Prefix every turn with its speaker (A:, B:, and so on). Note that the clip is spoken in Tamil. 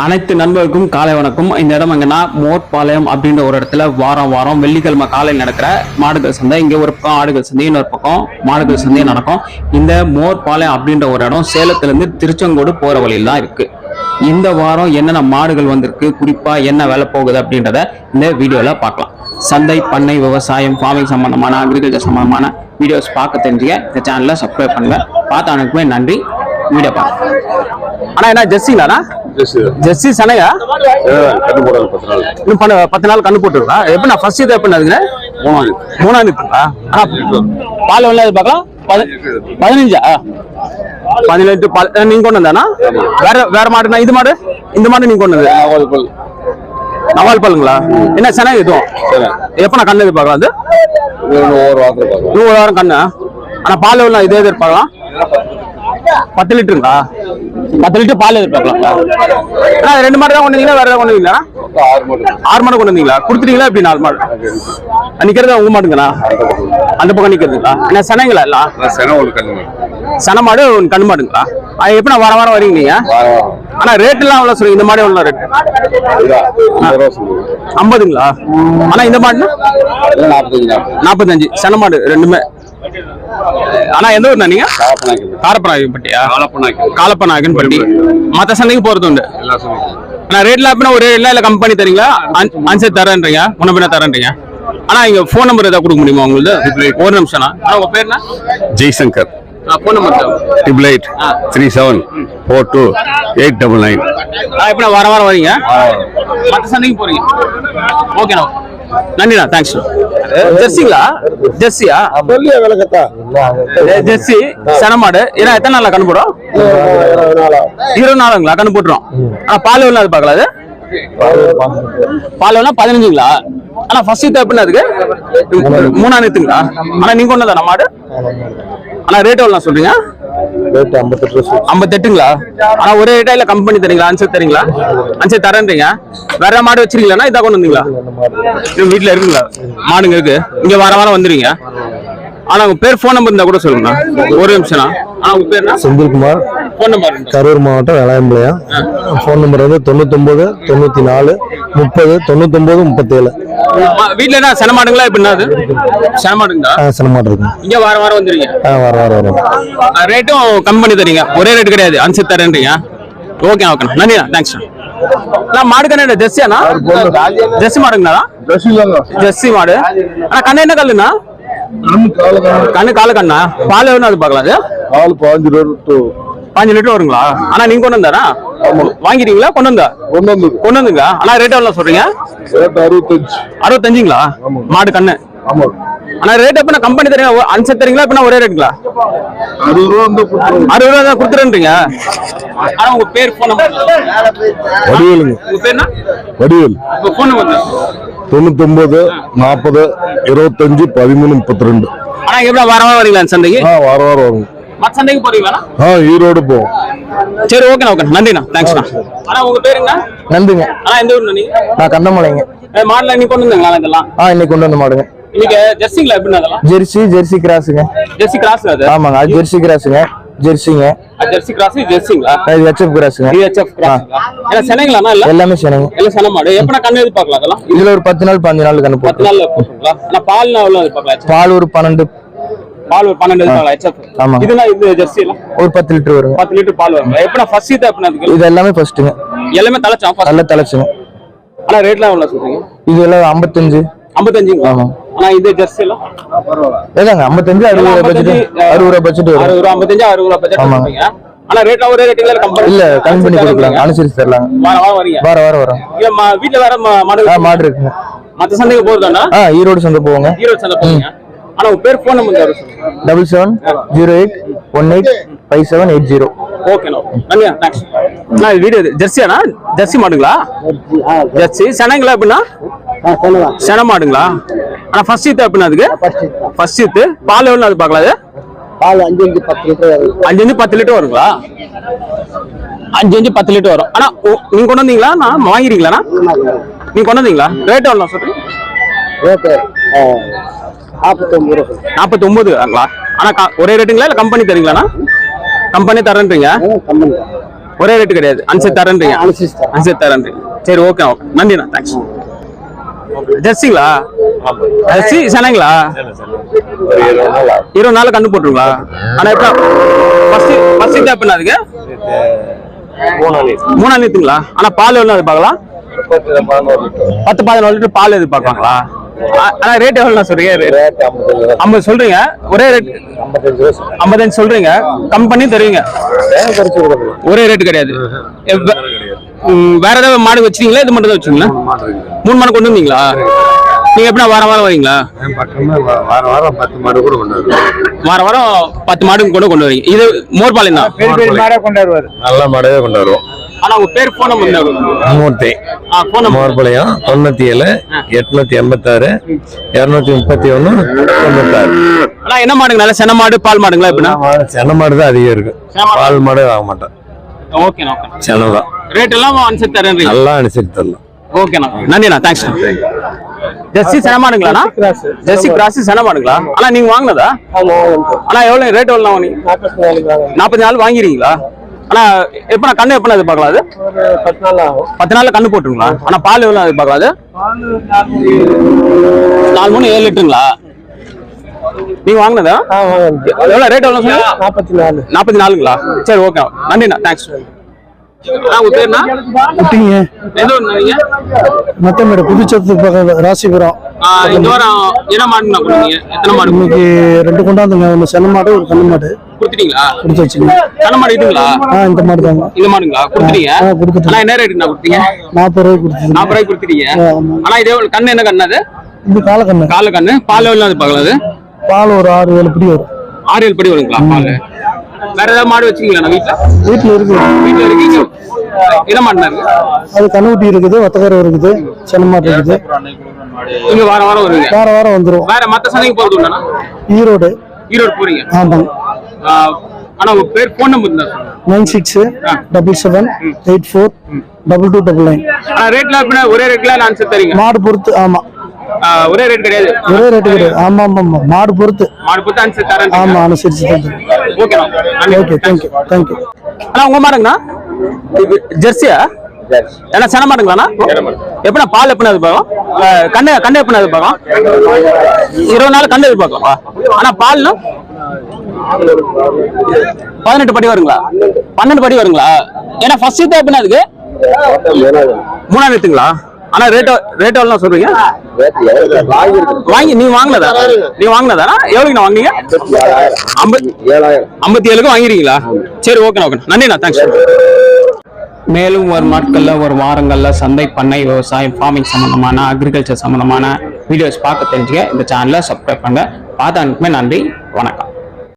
A: அனைத்து நண்பர்களுக்கும் காலை வணக்கம். இந்த இடம் எங்கன்னா மோர்பாளையம் அப்படின்ற ஒரு இடத்துல வாரம் வாரம் வெள்ளிக்கிழமை காலையில் நடக்கிற மாடுகள் சந்தை. இங்கே ஒரு பக்கம் ஆடுகள் சந்தை, இன்னொரு பக்கம் மாடுகள் சந்தையும் நடக்கும். இந்த மோர்பாளையம் அப்படின்ற ஒரு இடம் சேலத்திலிருந்து திருச்செங்கோடு போற வழியில் தான் இருக்கு. இந்த வாரம் என்னென்ன மாடுகள் வந்திருக்கு, குறிப்பா என்ன வேலை போகுது அப்படின்றத இந்த வீடியோல பார்க்கலாம். சந்தை, பண்ணை, விவசாயம், ஃபார்மிங் சம்பந்தமான, அக்ரிகல்ச்சர் சம்பந்தமான வீடியோஸ் பார்க்க தெரிஞ்சுக்க இந்த சேனலை சப்ஸ்கிரைப் பண்ணுங்க. பார்த்த அனைக்குமே நன்றி. வீடியோ பார்க்க ஆனா என்ன ஜெர்சிங்களாண்ணா? ஜெர்சி சனையா? இன்னும் 10 நாள் கண்ணு போட்டுருக்கா? எப்படின்னா ஃபர்ஸ்ட் இது எப்படின்னா மூணாவது பால் வெள்ள பார்க்கலாம். 15 18 பால் நீங்க கொண்டு வந்தானா? வேற மாடுனா இது மாடு? இந்த மாடு நீங்க கொண்டு வந்தது நவால் பாலுங்களா? என்ன சனை இதுவும் எப்ப கண்ணு எதிர்பார்க்கலாம்? அது 1 வாரம் கண்ணு. ஆனா பால் வெள்ள இதே எதிர்பார்க்கலாம். 10 லிட்டருங்களா? 10 லிட்டர் பால் எதிர்பார்க்கலாம். 2 மாடு தான் கொண்டு வந்தீங்களா? வேற ஏதாவது கொண்டு வந்தீங்களா? 6 மாடு கொண்டு வந்தீங்களா? கொடுத்துட்டீங்களா? எப்படி 4 மாடு நிக்கிறது உங்க மாடுங்கண்ணா? அந்த பக்கம் நிக்கிறதுங்களா? என்ன சனைங்களா? எல்லாம் சன மாடு கண்ணு மாடுங்களா? எப்படி வாரம் வாரம் வரீங்க நீங்க? ஆனா ரேட் எல்லாம் எவ்வளவு சொல்லுங்க? இந்த மாடு எவ்வளவு ரேட்? 50ங்களா? ஆனா இந்த மாடு 45 சன மாடு ரெண்டுமே. ஆனா எந்த ஊர்னா நீங்க? காரப்பநாயகன்பட்டியா? காலப்பநாயகன்பட்டி. மத்த சந்தைக்கு போறது உண்டு. ஆனா ரேட்ல அப்படின்னா ஒரு ரேட்ல இல்ல கம்பெனி தரீங்களா? அன்செட் தரேன்றீங்க, முன்ன தரேன்றீங்க. ஆனா இங்க போன் நம்பர் ஏதாவது கொடுக்க முடியுமா உங்களுக்கு? ஒரு நிமிஷம். உங்க பேர் என்ன?
B: ஜெய்சங்கர்.
A: Phone number
B: 8837428999.
A: எப்படி வாரம் வாரம் வரீங்க? மத்த சந்தைக்கு போறீங்க? ஓகேண்ணா, நன்றிண்ணா, தேங்க்ஸ். ஜெர்சிங்களா? ஜெர்சியா? ஜெர்சி சனமாடு. ஏன்னா எத்தனை நாளா கண்ணு போடும்? 20 நாளுங்களா கண்ணு போட்டுரும்? பால் எவ்வளவு அது பார்க்கலாம்? அது பால் எவ்வளோ? 15ங்களா? ஆனா ஃபர்ஸ்ட் எப்படின்னா அதுக்கு 3ஆம். ஆனா நீங்க கொண்டதா மாடு? ஆனா ரேட் எவ்வளவு சொல்றீங்க? 58ங்களா? ஆனா ஒரே ரேட்டா இல்ல கம்பெனி தரீங்களா? அன்செட் தரீங்களா? அன்செட் தரேன்றீங்க. வேற மாடு வச்சிருக்கீங்களா? இதா கொண்டு வந்தீங்களா? வீட்டுல இருக்குங்களா மாடுங்க? இருக்கு. இங்க வாரம் வாரம் வந்துருங்க. ஆனா உங்க பேர், போன் நம்பர் இருந்தா கூட சொல்லுங்க. ஒரு நிமிஷம். ஆனா உங்க பேர் என்ன?
C: செந்தில்குமார்.
A: போன் நம்பர்
C: கரூர் மாவட்டம் வேளாயம்பாளையம். போன் நம்பர் வந்து 99 94 30 99 37.
A: வீட்டுல என்ன சன மாடுங்களா? எப்படின்னா அது சன மாடுங்களா?
C: சன மாடு இருக்கு.
A: இங்க வாரம் வாரம் வந்துருங்க.
C: வாரம் வரும்.
A: ரேட்டும் கம்பெனி தரீங்க, ஒரே ரேட் கிடையாது, அன்செட் தரேன்றீங்க. ஓகே ஓகே, நன்றிண்ணா, தேங்க்ஸ். மாடு கண்ணு ஜெர்சியாண்ணா? ஜெர்சி மாடுங்களா? ஜெர்சி மாடு. ஆனா கண்ணு என்ன கல்லுண்ணா? கண்ணு கால கண்ணா? பால் எவ்வளவு அது பார்க்கலாம்? அது 5 லிட்டர் வருங்களா? ஆனா நீங்க கொண்டு வந்தாரா? வாங்கிட்டீங்களா? கொண்டு வந்துங்க. ஆனா ரேட் எவ்வளவு சொல்றீங்க? 65ங்களா? மாடு கண்ணு. ஆனா ரேட் எப்ப கம்பெனி தரீங்க, அன்செட் தரீங்களா? எப்ப ஒரே ரேட்டுங்களா? 60 ரூபா தான் கொடுத்துறேன்றீங்க. ஆனா உங்க பேர், போன் நம்பர்?
C: வடிவேலுங்க.
A: உங்க பேர் என்ன?
C: வடிவேல்.
A: உங்க போன் நம்பர்?
C: 99 40 25 13 32.
A: ஆனா எப்படி வாரம் வாரம் வரீங்களா சந்தைக்கு?
C: வாரம் வரும்.
A: மற்ற சந்தைக்கு போறீங்களா?
C: ஈரோடு போவோம்.
A: சரி, ஓகே ஓகே, நன்றிண்ணா, தேங்க்ஸ்ண்ணா. ஆனா உங்க பேர் என்ன?
C: நன்றிங்க.
A: ஆனா எந்த ஊர்ல நீங்க?
C: நான் கண்டமலைங்க.
A: மாடுல நீ கொண்டு வந்தீங்களா இதெல்லாம்?
C: இன்னைக்கு கொண்டு வந்த மாடுங்க.
A: இன்னைக்கு ஜெர்சிங்களா? எப்படின்னா அதெல்லாம்
C: ஜெர்சி கிராஸுங்க.
A: ஜெர்சி கிராஸ் அது?
C: ஆமாங்க, அது ஜெர்சி கிராஸுங்க. ஜெர்சிங்க.
A: ஜெர்சி கிராஸ், ஜெர்சிங்களா?
C: இது HF கிராஸுங்க.
A: HF கிராஸ்ங்களா? ஏன்னா சென்னைங்களாண்ணா? இல்ல
C: எல்லாமே சென்னைங்க.
A: எல்லாம் சென்னை மாடு. எப்ப கண்ணு எதிர்பார்க்கலாம் அதெல்லாம்?
C: இதுல ஒரு 10 நாள் 15 நாள் கண்ணு
A: 10 நாள்ல போட்டுங்களா? ஆனா பால்னா எவ்வளவு எதிர்பார்க்கலாம்?
C: பால் ஒரு 12.
A: பால் ஒரு 12 எதிர்பார்க்கலாம். HF.
C: ஆமா.
A: இதுனா இது ஜெர்சி எல்லாம்
C: ஒரு 10 லிட்டர் வரும்.
A: 10 லிட்டர் பால் வரும். எப்ப ஃபர்ஸ்ட் இது எப்பனா அதுக்கு?
C: இது எல்லாமே ஃபர்ஸ்ட்ங்க.
A: எல்லாமே தலைச்சா?
C: நல்ல தலைச்சுங்க.
A: ஆனா ரேட்லாம் எவ்வளவு சொல்றீங்க?
C: இது எல்லாம் 55.
A: 55ங்களா?
C: ஆமா.
A: ஆனா இது ஜெர்சி எல்லாம்
C: ஏதாங்க 55 60 பட்ஜெட். 60 பட்ஜெட் வரும்.
A: 55 60 பட்ஜெட் சொல்றீங்க. ஆனா ரேட்ல ஒரே ரேட்ல கம்பெனி
C: இல்ல, கம்பெனி கொடுக்கலாம், அனுசரிச்சு தரலாம்.
A: வாரம் வரீங்க?
C: வாரம் வரும்.
A: வீட்ல வேற
C: மாடு இருக்குங்க.
A: மத்த சந்தைக்கு போறதானா?
C: ஈரோடு சந்தை போவாங்க.
A: ஈரோடு சந்தை போவீங்க. ஆனா உங்க பேர், போன் நம்பர் சொல்லுங்க.
C: 7708185780.
A: ஓகேண்ணா, நன்றிண்ணா, தேங்க்ஸ். நான் வீடியோ ஜெர்சியாண்ணா? ஜெர்சி மாடுங்களா? ஜெர்சி சனைங்களா? எப்படின்னா சன மாடுங்களா? ஆனா ஃபர்ஸ்ட் இது எப்படின்னா அதுக்கு? ஃபர்ஸ்ட் இது பால் எவ்வளவு அது பார்க்கலாம்? அது
C: பால் 5 10 லிட்டர்.
A: 5 10 லிட்டர் வருங்களா? 5 10 லிட்டர் வரும். ஆனா நீங்க கொண்டு வந்தீங்களா? நான் வாங்கிருக்கீங்களா? நீங்க கொண்டு வந்தீங்களா? ரேட் எவ்வளவு சொல்றீங்க?
C: ரேட்
A: 49. ஆனா ஒரே ரேட்டுங்களா இல்ல கம்பெனி தரீங்களா? கம்பெனி தரேன்றீங்க. ஒரே ரேட்டு கிடையாது. அனுசரித்து தரேன்றீங்க. அனுசரித்து தரேன்றீங்க. சரி, ஓகே ஓகே, நன்றிண்ணா, தேங்க்ஸ். ஜெர்சிங்களா? ஜெர்சி சென்னைங்களா? 20 நாள் கண்ணு போட்டுருங்களா? ஆனா எப்ப ஃபர்ஸ்ட் எப்படின்னா அதுக்கு 3 லிட்டருங்களா? ஆனா பால் எவ்வளோ எதிர்பார்க்கலாம்? 10-14 லிட்டர் பால் எதிர்பார்க்கலாங்களா? ஆனா ரேட் எவ்வளோ சொல்றீங்க? 50 சொல்றீங்க. ஒரே ரேட் 55 சொல்றீங்க. கம்மி பண்ணி தருவீங்க. ஒரே ரேட் கிடையாது. வேற ஏதாவது மாடு வச்சிருக்கீங்களா? இது மட்டும் தான் வச்சிருக்கீங்களா? 3 மாடு கொண்டு வந்தீங்களா? நீங்க எப்படி வாரம் வரீங்களா?
B: வாரம் 10 மாடு கூட கொண்டு வருவோம்.
A: வாரம் 10 மாடு கூட கொண்டு வரீங்க. இது மோர்பாளையம் தான்.
B: நல்ல மாடவே கொண்டு வருவோம்.
A: ஆனா உங்க பேர் போன் நம்பர்
B: மூர்த்தி மோர்பாளையம் 97 886 231 96.
A: ஆனா என்ன மாடுங்க? நல்ல சென மாடு பால் மாடுங்களா? எப்படின்னா
B: சென மாடு தான் அதிகம் இருக்கு. பால் மாடு வாங்க மாட்டேன்.
A: ஓகேண்ணா.
B: செனதான்
A: ரேட் எல்லாம் அனுசரித்து தரேன்.
B: நல்லா அனுசரித்து தரலாம்.
A: ஓகேண்ணா, நன்றிண்ணா, தேங்க்ஸ். ஜெர்சி செனமாடுங்களாண்ணா? ஜெர்சி கிராஸ் செனமாடுங்களா? ஆனா நீங்க வாங்கினதா? ஆனா எவ்வளவு ரேட்? எவ்வளவு வாங்கினீங்க? 44 வாங்கிருக்கீங்களா? ஆனா எப்ப கண்ணு எப்ப எதிர்பார்க்கலாம்? அது 10 நாள்ல கண்ணு போட்டுருங்களா? ஆனா பால் எவ்வளவு எதிர்பார்க்கலாம்? அது 4 3 7 லிட்டருங்களா? நீங்க வாங்கினதா? எவ்வளவு ரேட்? எவ்வளவு சொன்னீங்க? 44ங்களா? சரி, ஓகே, நன்றிண்ணா, தேங்க்ஸ். உங்க பேருண்ணா?
C: குட்டிங்க
A: எந்த ஊர்ண்ணா நீங்க?
C: மத்தமேடு புதுச்சத்து பக்கம் ராசிபுரம்.
A: இந்த வாரம் என்ன மாடுண்ணா கொடுத்தீங்க? எத்தனை மாடு?
C: இன்னைக்கு 2 கொண்டாந்துங்க. ஒன்று சென்ன மாடு, ஒரு கண்ணு மாடு
A: கொடுத்துட்டீங்களா?
C: கொடுத்து வச்சுங்க.
A: கண்ண மாடு இதுங்களா?
C: இந்த மாடு தாங்க.
A: இந்த மாடுங்களா கொடுத்துட்டீங்க?
C: கொடுத்துட்டு
A: ஆனா என்ன ரேட்டுண்ணா கொடுத்தீங்க?
C: 40 ரூபாய் கொடுத்துருங்க.
A: 40 ரூபாய் கொடுத்துட்டீங்க. ஆனா இது கண்ணு என்ன கண்ணு? அது
C: இது கால கண்ணு.
A: கால கண்ணு. பால் எவ்வளவு எதிர்பார்க்கலாம்? அது
C: பால் ஒரு 6-7 படி வரும்.
A: 6-7 படி வருங்களா பால்? வேற ஏதாவது மாடு வச்சுக்கீங்களா வீட்டுல?
C: இருக்கு.
A: வீட்டுல இருக்கீங்க. என்ன மாடுனா இருக்கு?
C: அது கண்ணுக்குட்டி இருக்குது, ஒத்தக்கரை இருக்குது, சென்ன மாடு இருக்குது.
A: நீங்க வாரம் வருவீங்க?
C: வாரம் வந்துரும்.
A: வேற மத்த சந்தைக்கு போறது உண்டா?
C: ஈரோடு
A: போறீங்க?
C: ஆமாங்க.
A: ஆனா உங்க பேர் போன் நம்பர் இருந்தா
C: 9677842299.
A: ஆனா ரேட்ல எப்படின்னா ஒரே ரேட்ல அனுசரித்து தரீங்க?
C: மாடு பொறுத்து. ஆமா,
A: ஒரே ரேட் கிடையாது.
C: ஒரே ரேட் கிடையாது. ஆமா, மாடு பொறுத்து
A: அனுசரித்து தரேன்.
C: ஆமா, அனுசரிச்சு தரேன். Okay, thank you.
A: ஆனா உங்க மாடுங்கண்ணா ஜெர்சியா? ஏன்னா சென மாடுங்களாண்ணா? எப்படின்னா பால் எப்படின்னா எதிர்பார்க்கும்? கண்ணு எப்படின்னா எதிர்பார்க்கும்? 20 நாள் கண்ணு எதிர்பார்க்கும். ஆனா பால்னா 18 படி வருங்களா? 12 படி வருங்களா? ஏன்னா ஃபர்ஸ்ட் தான் எப்படின்னா அதுக்கு 3 எடுத்துங்களா? ஆனா ரேட் எவ்வளவு சொல்றீங்க? வாங்கி நீ வாங்கினதா? எவ்வளவுக்கு நான் வாங்கினீங்க? 57க்கு வாங்கிருக்கீங்களா? சரி, ஓகே, நன்றிண்ணா, தேங்க்ஸ். மேலும் ஒரு நாட்கள்ல ஒரு வாரங்கள்ல சந்தை, பண்ணை, விவசாயம், ஃபார்மிங் சம்பந்தமான, அக்ரிகல்ச்சர் சம்பந்தமான வீடியோஸ் பார்க்க தெரிஞ்சுக்க இந்த சேனலை சப்ஸ்கிரைப் பண்ணுங்க. பார்த்த அனுப்புமே நன்றி, வணக்கம்.